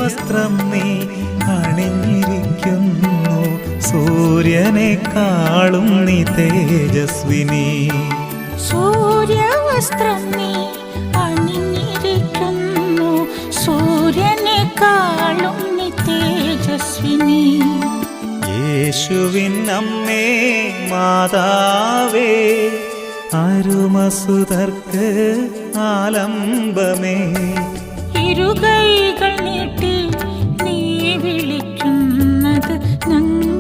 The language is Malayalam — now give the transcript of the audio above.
സൂര്യവസ്ത്രം നീ അണിഞ്ഞിരിക്കുന്നു, സൂര്യനെക്കാളും നീ തേജസ്വിനി. സൂര്യവസ്ത്രം നീ അണിഞ്ഞിരിക്കുന്നു, സൂര്യനെക്കാളും നീ തേജസ്വിനി. യേശുവിൻ അമ്മേ മാതാവേ, അരുമസുതർക്ക് ആലംബമേ, ഇരുകൈകൾ നീട്ടി നീ വിളിക്കുന്നത് ഞങ്ങൾ